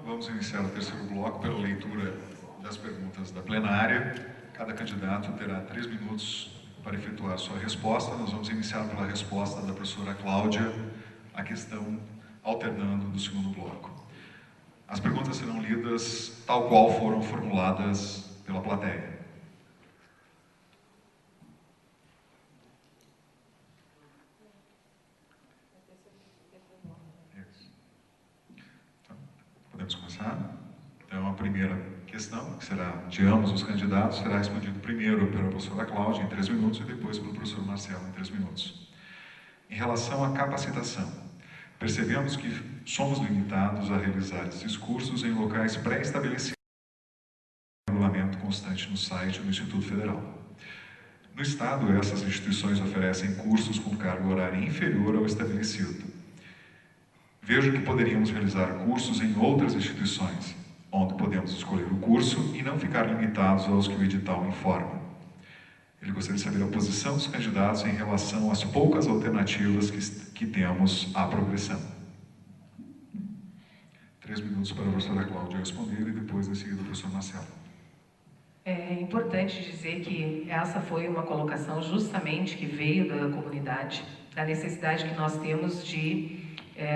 Vamos iniciar o terceiro bloco pela leitura das perguntas da plenária. Cada candidato terá 3 minutos para efetuar a sua resposta. Nós vamos iniciar pela resposta da professora Cláudia, a questão alternando do segundo bloco. As perguntas serão lidas tal qual foram formuladas pela plateia. Então, podemos começar? Então, a primeira questão, que será de ambos os candidatos, será respondido primeiro pela professora Cláudia, em 3 minutos, e depois pelo professor Marcelo, em 3 minutos. Em relação à capacitação, percebemos que somos limitados a realizar esses cursos em locais pré-estabelecidos, regulamento constante no site do Instituto Federal. No Estado, essas instituições oferecem cursos com carga horária inferior ao estabelecido. Vejo que poderíamos realizar cursos em outras instituições, onde podemos escolher o curso e não ficar limitados aos que o edital informa. Ele gostaria de saber a posição dos candidatos em relação às poucas alternativas que temos à progressão. 3 minutos para a professora Cláudia responder e depois, em seguida, o professor Marcelo. É importante dizer que essa foi uma colocação justamente que veio da comunidade, da necessidade que nós temos de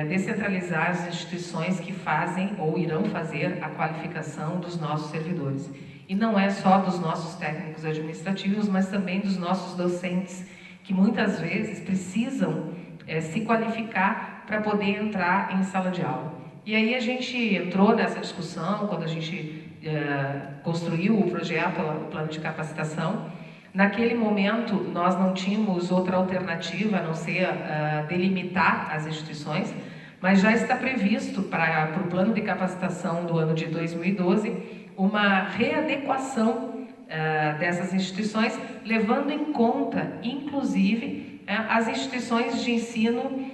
descentralizar as instituições que fazem ou irão fazer a qualificação dos nossos servidores. E não é só dos nossos técnicos administrativos, mas também dos nossos docentes, que muitas vezes precisam se qualificar para poder entrar em sala de aula. E aí a gente entrou nessa discussão, quando a gente construiu o projeto, o plano de capacitação. Naquele momento, nós não tínhamos outra alternativa a não ser delimitar as instituições, mas já está previsto para o plano de capacitação do ano de 2012 uma readequação dessas instituições, levando em conta, inclusive, as instituições de ensino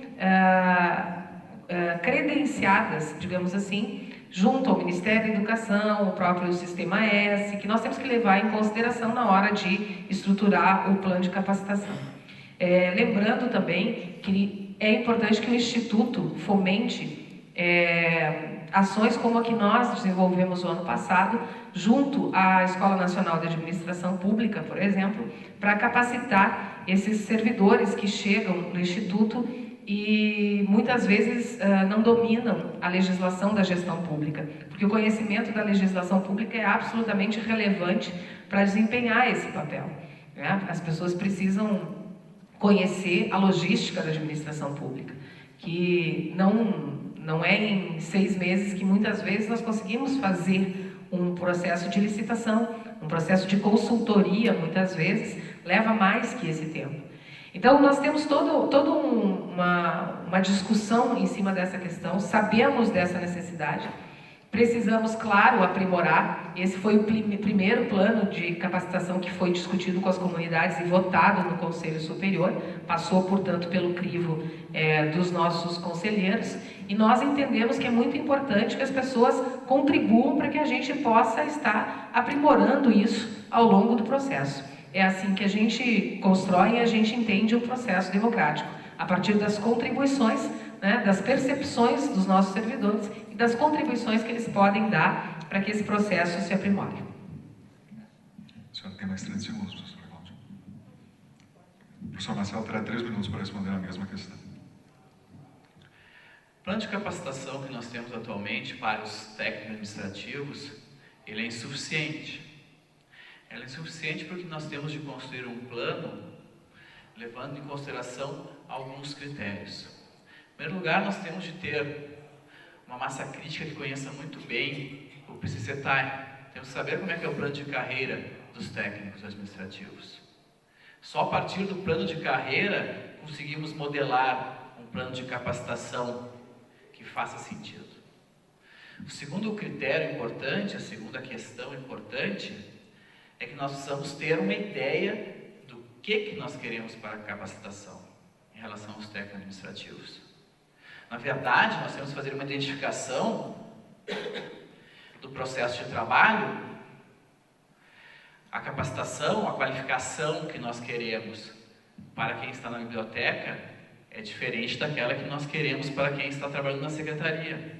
credenciadas, digamos assim, junto ao Ministério da Educação, o próprio Sistema S, que nós temos que levar em consideração na hora de estruturar o plano de capacitação. Lembrando também que é importante que o Instituto fomente ações como a que nós desenvolvemos o ano passado, junto à Escola Nacional de Administração Pública, por exemplo, para capacitar esses servidores que chegam no Instituto e muitas vezes não dominam a legislação da gestão pública, porque o conhecimento da legislação pública é absolutamente relevante para desempenhar esse papel, né? As pessoas precisam conhecer a logística da administração pública, que não é em 6 meses que muitas vezes nós conseguimos fazer um processo de licitação, um processo de consultoria, muitas vezes, leva mais que esse tempo. Então, nós temos toda uma discussão em cima dessa questão, sabemos dessa necessidade, precisamos, claro, aprimorar. Esse foi o primeiro plano de capacitação que foi discutido com as comunidades e votado no Conselho Superior, passou, portanto, pelo crivo dos nossos conselheiros, e nós entendemos que é muito importante que as pessoas contribuam para que a gente possa estar aprimorando isso ao longo do processo. É assim que a gente constrói e a gente entende o processo democrático, a partir das contribuições, né, das percepções dos nossos servidores e das contribuições que eles podem dar para que esse processo se aprimore. A senhora tem mais 30 segundos, professora Cláudia. O professor Marcelo terá 3 minutos para responder a mesma questão. O plano de capacitação que nós temos atualmente para os técnicos administrativos, ele é insuficiente. Ela é insuficiente porque nós temos de construir um plano levando em consideração alguns critérios. Em primeiro lugar, nós temos de ter uma massa crítica que conheça muito bem o PCCETAI. Temos que saber como é que é o plano de carreira dos técnicos administrativos. Só a partir do plano de carreira conseguimos modelar um plano de capacitação que faça sentido. O segundo critério importante, a segunda questão importante, é que nós precisamos ter uma ideia do que nós queremos para a capacitação em relação aos técnicos administrativos. Na verdade, nós temos que fazer uma identificação do processo de trabalho, a capacitação, a qualificação que nós queremos para quem está na biblioteca é diferente daquela que nós queremos para quem está trabalhando na secretaria.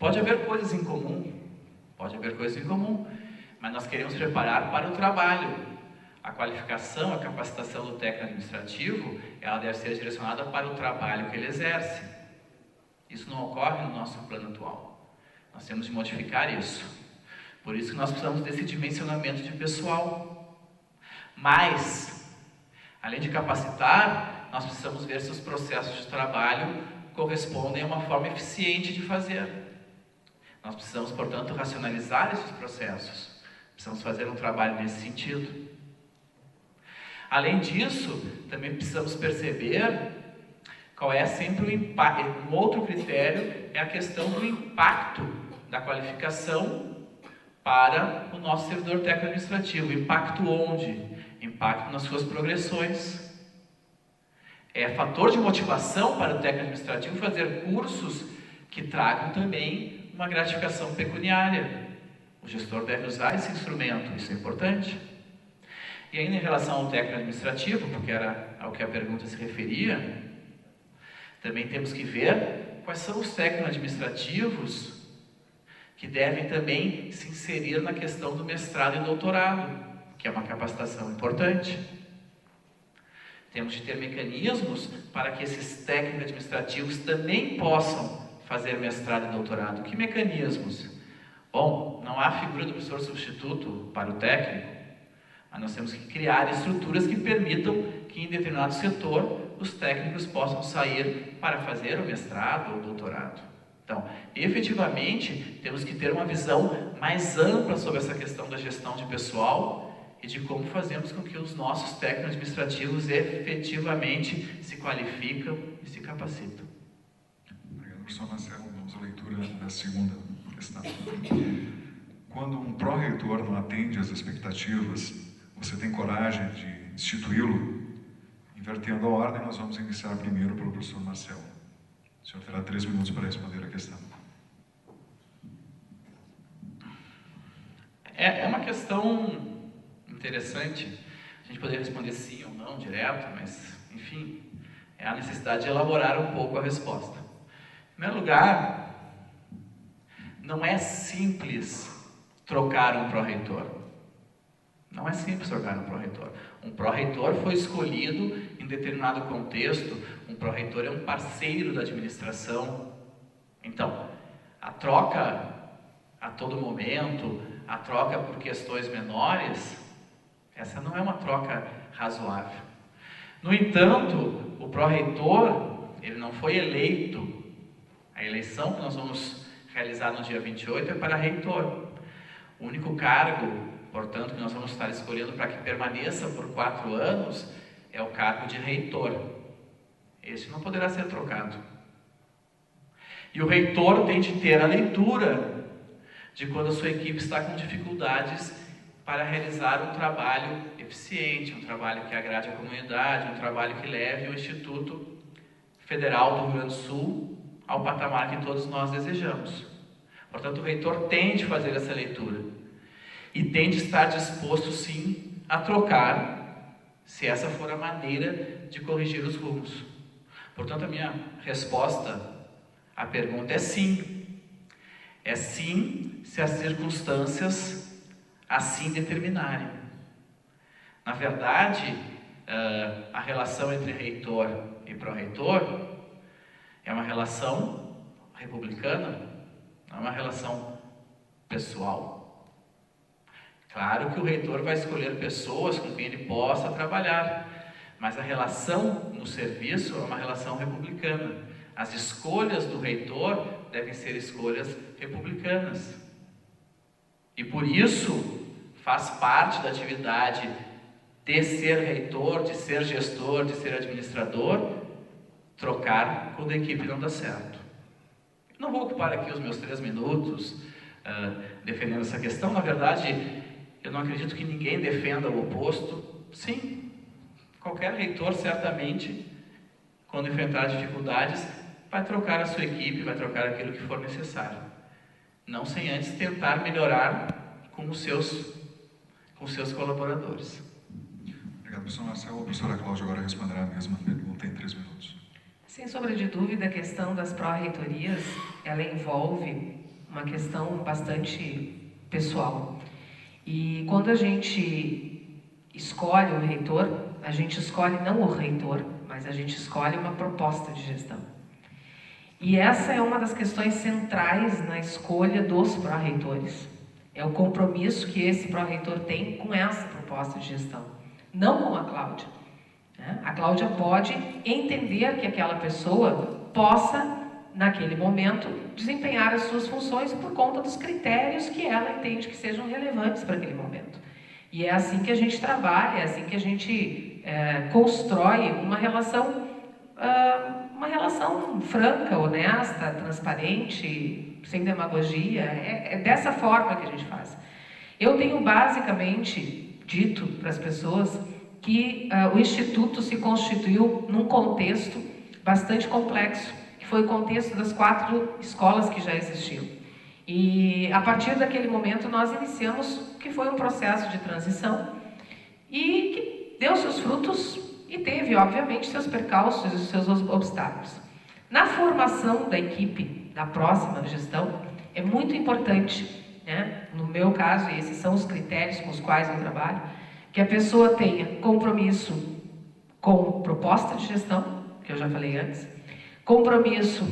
Pode haver coisas em comum, mas nós queremos preparar para o trabalho. A qualificação, a capacitação do técnico administrativo, ela deve ser direcionada para o trabalho que ele exerce. Isso não ocorre no nosso plano atual. Nós temos de modificar isso. Por isso que nós precisamos desse dimensionamento de pessoal. Mas, além de capacitar, nós precisamos ver se os processos de trabalho correspondem a uma forma eficiente de fazer. Nós precisamos, portanto, racionalizar esses processos. Precisamos fazer um trabalho nesse sentido. Além disso, também precisamos perceber qual é sempre o impacto. Um outro critério é a questão do impacto da qualificação para o nosso servidor técnico administrativo. Impacto onde? Impacto nas suas progressões. É fator de motivação para o técnico administrativo fazer cursos que tragam também uma gratificação pecuniária. O gestor deve usar esse instrumento, isso é importante. E ainda em relação ao técnico administrativo, porque era ao que a pergunta se referia, também temos que ver quais são os técnicos administrativos que devem também se inserir na questão do mestrado e doutorado, que é uma capacitação importante. Temos de ter mecanismos para que esses técnicos administrativos também possam fazer mestrado e doutorado. Que mecanismos? Bom, não há figura do professor substituto para o técnico, mas nós temos que criar estruturas que permitam que em determinado setor os técnicos possam sair para fazer o mestrado ou o doutorado. Então, efetivamente, temos que ter uma visão mais ampla sobre essa questão da gestão de pessoal e de como fazemos com que os nossos técnicos administrativos efetivamente se qualificam e se capacitam. Obrigado, professor Marcelo. Vamos à leitura da segunda questão. Quando um pró-reitor não atende às expectativas, você tem coragem de instituí-lo? Invertendo a ordem, nós vamos iniciar primeiro pelo professor Marcelo. O senhor terá 3 minutos para responder a questão. É uma questão interessante. A gente poderia responder sim ou não, direto, mas, enfim, é a necessidade de elaborar um pouco a resposta. Em primeiro lugar, não é simples trocar um pró-reitor. Não é simples trocar um pró-reitor. Um pró-reitor foi escolhido em determinado contexto. Um pró-reitor é um parceiro da administração. Então, a troca a todo momento, a troca por questões menores, essa não é uma troca razoável. No entanto, o pró-reitor, ele não foi eleito. A eleição que nós vamos realizar no dia 28 é para reitor. O único cargo, portanto, que nós vamos estar escolhendo para que permaneça por 4 anos é o cargo de reitor. Esse não poderá ser trocado. E o reitor tem de ter a leitura de quando a sua equipe está com dificuldades para realizar um trabalho eficiente, um trabalho que agrade a comunidade, um trabalho que leve o Instituto Federal do Rio Grande do Sul ao patamar que todos nós desejamos. Portanto, o reitor tem de fazer essa leitura. E tem de estar disposto, sim, a trocar, se essa for a maneira de corrigir os rumos. Portanto, a minha resposta à pergunta é sim. É sim, se as circunstâncias assim determinarem. Na verdade, a relação entre reitor e pró-reitor é uma relação republicana, não é uma relação pessoal. Claro que o reitor vai escolher pessoas com quem ele possa trabalhar, mas a relação no serviço é uma relação republicana. As escolhas do reitor devem ser escolhas republicanas. E por isso faz parte da atividade de ser reitor, de ser gestor, de ser administrador, trocar quando a equipe não dá certo. Não vou ocupar aqui os meus 3 minutos defendendo essa questão. Na verdade, eu não acredito que ninguém defenda o oposto. Sim, qualquer reitor certamente, quando enfrentar dificuldades, vai trocar a sua equipe, vai trocar aquilo que for necessário. Não sem antes tentar melhorar com os seus colaboradores. Obrigado, professor Marcelo. A professora Cláudia agora responderá a mesma pergunta em 3 minutos. Sem sombra de dúvida, a questão das pró-reitorias, ela envolve uma questão bastante pessoal. E quando a gente escolhe o reitor, a gente escolhe não o reitor, mas a gente escolhe uma proposta de gestão. E essa é uma das questões centrais na escolha dos pró-reitores. É o compromisso que esse pró-reitor tem com essa proposta de gestão, não com a Cláudia. A Cláudia pode entender que aquela pessoa possa, naquele momento, desempenhar as suas funções por conta dos critérios que ela entende que sejam relevantes para aquele momento. E é assim que a gente trabalha, é assim que a gente constrói uma relação franca, honesta, transparente, sem demagogia. É dessa forma que a gente faz. Eu tenho basicamente dito para as pessoas que o Instituto se constituiu num contexto bastante complexo, que foi o contexto das 4 escolas que já existiam. E a partir daquele momento nós iniciamos o que foi um processo de transição e que deu seus frutos e teve, obviamente, seus percalços e seus obstáculos. Na formação da equipe da próxima gestão, é muito importante, né? No meu caso, e esses são os critérios com os quais eu trabalho, que a pessoa tenha compromisso com proposta de gestão, que eu já falei antes, compromisso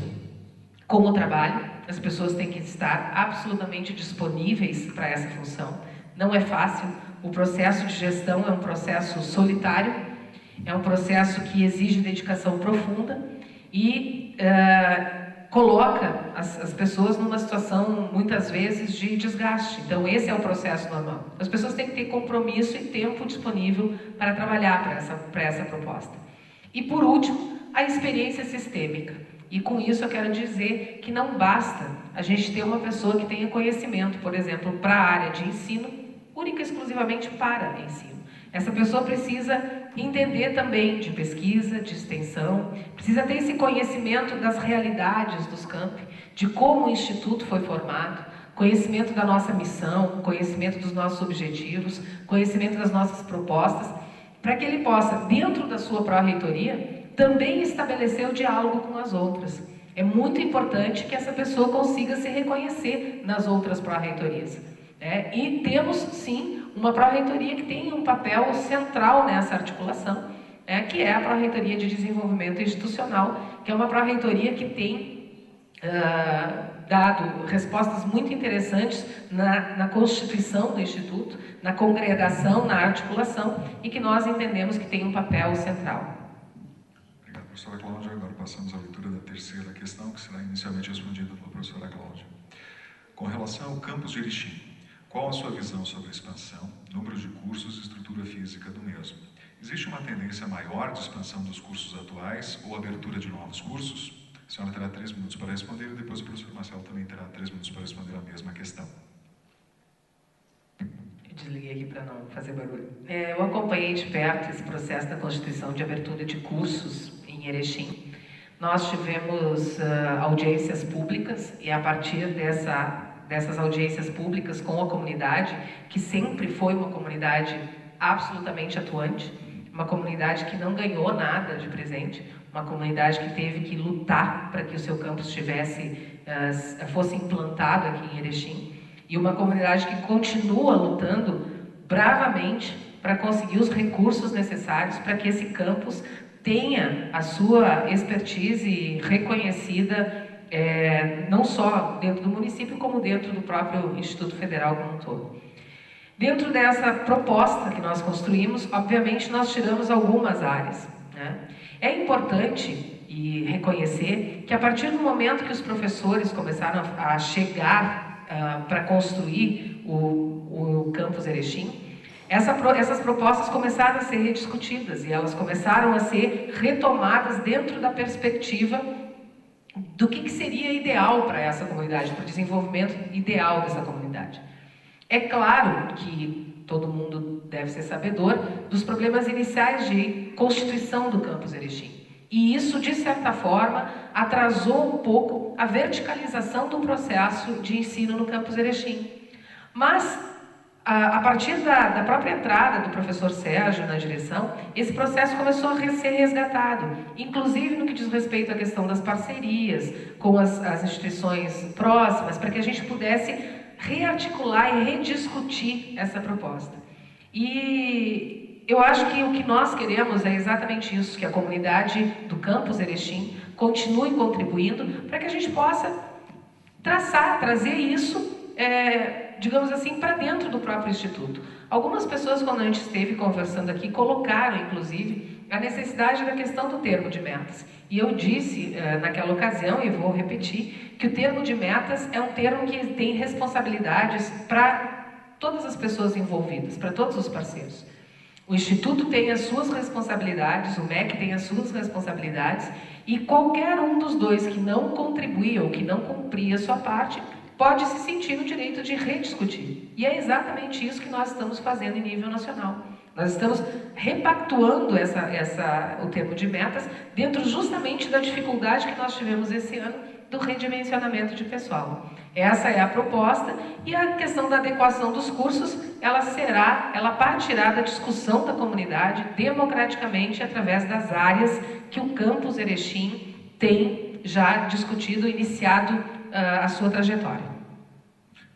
com o trabalho, as pessoas têm que estar absolutamente disponíveis para essa função. Não é fácil, o processo de gestão é um processo solitário, é um processo que exige dedicação profunda e coloca as pessoas numa situação, muitas vezes, de desgaste. Então, esse é o processo normal. As pessoas têm que ter compromisso e tempo disponível para trabalhar para essa proposta. E, por último, a experiência sistêmica. E, com isso, eu quero dizer que não basta a gente ter uma pessoa que tenha conhecimento, por exemplo, para a área de ensino, única e exclusivamente para ensino. Essa pessoa precisa entender também de pesquisa, de extensão, precisa ter esse conhecimento das realidades dos campi, de como o Instituto foi formado, conhecimento da nossa missão, conhecimento dos nossos objetivos, conhecimento das nossas propostas, para que ele possa, dentro da sua pró-reitoria, também estabelecer o diálogo com as outras. É muito importante que essa pessoa consiga se reconhecer nas outras pró-reitorias. E temos, sim, uma pró-reitoria que tem um papel central nessa articulação, que é a Pró-Reitoria de Desenvolvimento Institucional, que é uma pró-reitoria que tem dado respostas muito interessantes na constituição do Instituto, na congregação, na articulação, e que nós entendemos que tem um papel central. Obrigado, professora Cláudia. Agora passamos à leitura da terceira questão, que será inicialmente respondida pela professora Cláudia. Com relação ao campus de Erechim, qual a sua visão sobre a expansão, número de cursos e estrutura física do mesmo? Existe uma tendência maior de expansão dos cursos atuais ou abertura de novos cursos? A senhora terá 3 minutos para responder e depois o professor Marcelo também terá 3 minutos para responder a mesma questão. Eu desliguei aqui para não fazer barulho. Eu acompanhei de perto esse processo da constituição de abertura de cursos em Erechim. Nós tivemos audiências públicas e a partir dessas audiências públicas com a comunidade, que sempre foi uma comunidade absolutamente atuante, uma comunidade que não ganhou nada de presente, uma comunidade que teve que lutar para que o seu campus fosse implantado aqui em Erechim, e uma comunidade que continua lutando bravamente para conseguir os recursos necessários para que esse campus tenha a sua expertise reconhecida, não só dentro do município, como dentro do próprio Instituto Federal como um todo. Dentro dessa proposta que nós construímos, obviamente nós tiramos algumas áreas, né? É importante reconhecer que a partir do momento que os professores começaram a chegar para construir o campus Erechim, essas propostas começaram a ser rediscutidas e elas começaram a ser retomadas dentro da perspectiva do que seria ideal para essa comunidade, para o desenvolvimento ideal dessa comunidade. É claro que todo mundo deve ser sabedor dos problemas iniciais de constituição do campus Erechim. E isso, de certa forma, atrasou um pouco a verticalização do processo de ensino no campus Erechim. Mas A partir da própria entrada do professor Sérgio na direção, esse processo começou a ser resgatado, inclusive no que diz respeito à questão das parcerias com as instituições próximas, para que a gente pudesse rearticular e rediscutir essa proposta. E eu acho que o que nós queremos é exatamente isso, que a comunidade do campus Erechim continue contribuindo para que a gente possa trazer isso, digamos assim, para dentro do próprio Instituto. Algumas pessoas, quando a gente esteve conversando aqui, colocaram, inclusive, a necessidade da questão do termo de metas. E eu disse, naquela ocasião, e vou repetir, que o termo de metas é um termo que tem responsabilidades para todas as pessoas envolvidas, para todos os parceiros. O Instituto tem as suas responsabilidades, o MEC tem as suas responsabilidades, e qualquer um dos dois que não contribuía ou que não cumpria a sua parte, pode se sentir no direito de rediscutir. E é exatamente isso que nós estamos fazendo em nível nacional. Nós estamos repactuando o termo de metas dentro justamente da dificuldade que nós tivemos esse ano do redimensionamento de pessoal. Essa é a proposta, e a questão da adequação dos cursos, ela partirá da discussão da comunidade democraticamente através das áreas que o campus Erechim tem já discutido, iniciado a sua trajetória.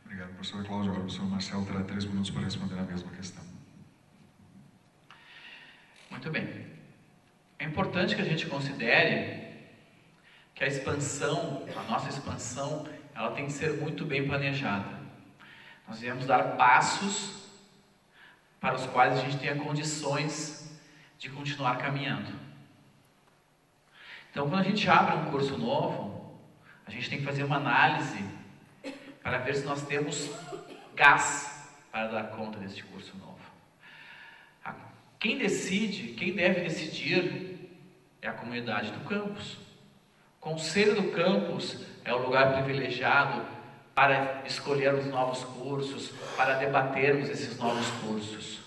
Obrigado, professora Cláudia. Agora o professor Marcelo terá 3 minutos para responder a mesma questão. Muito bem. É importante que a gente considere que a nossa expansão, ela tem que ser muito bem planejada. Nós devemos dar passos para os quais a gente tenha condições de continuar caminhando. Então, quando a gente abre um curso novo, a gente tem que fazer uma análise para ver se nós temos gás para dar conta desse curso novo. Quem deve decidir é a comunidade do campus. O conselho do campus é o lugar privilegiado para escolher os novos cursos, para debatermos esses novos cursos.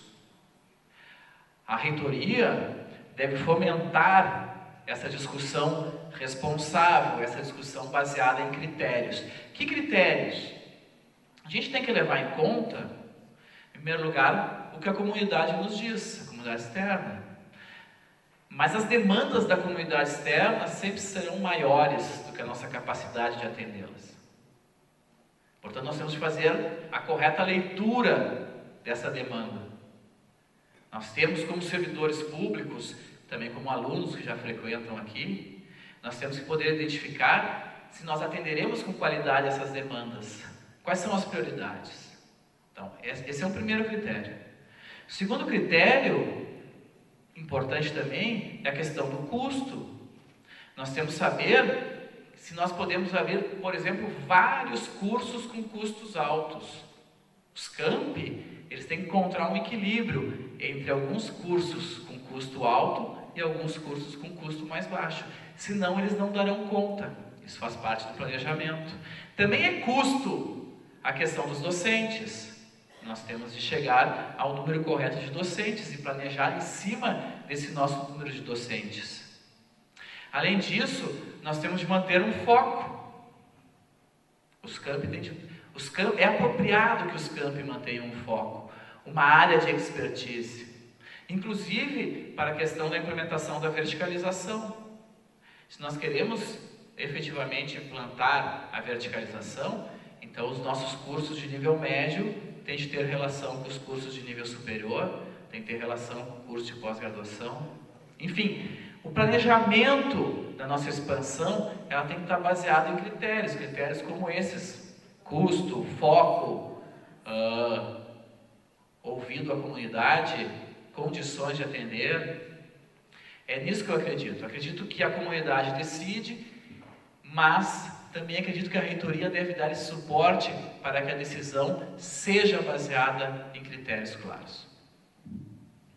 A reitoria deve fomentar essa discussão responsável, essa discussão baseada em critérios. Que critérios? A gente tem que levar em conta, em primeiro lugar, o que a comunidade nos diz, a comunidade externa. Mas as demandas da comunidade externa sempre serão maiores do que a nossa capacidade de atendê-las. Portanto, nós temos que fazer a correta leitura dessa demanda. Nós temos, como servidores públicos, também como alunos que já frequentam aqui, nós temos que poder identificar se nós atenderemos com qualidade essas demandas. Quais são as prioridades? Então, esse é o primeiro critério. O segundo critério, importante também, é a questão do custo. Nós temos que saber se nós podemos haver, por exemplo, vários cursos com custos altos. Os campi, eles têm que encontrar um equilíbrio entre alguns cursos com custo alto e alguns cursos com custo mais baixo. Senão, eles não darão conta. Isso faz parte do planejamento. Também é custo a questão dos docentes. Nós temos de chegar ao número correto de docentes e planejar em cima desse nosso número de docentes. Além disso, nós temos de manter um foco. É apropriado que os campi mantenham um foco, uma área de expertise, inclusive para a questão da implementação da verticalização. Se nós queremos efetivamente implantar a verticalização, então os nossos cursos de nível médio têm de ter relação com os cursos de nível superior, tem que ter relação com o curso de pós-graduação. Enfim, o planejamento da nossa expansão, ela tem que estar baseado em critérios como esses: custo, foco, ouvido a comunidade, condições de atender. É nisso que eu acredito. Acredito que a comunidade decide, mas também acredito que a reitoria deve dar esse suporte para que a decisão seja baseada em critérios claros.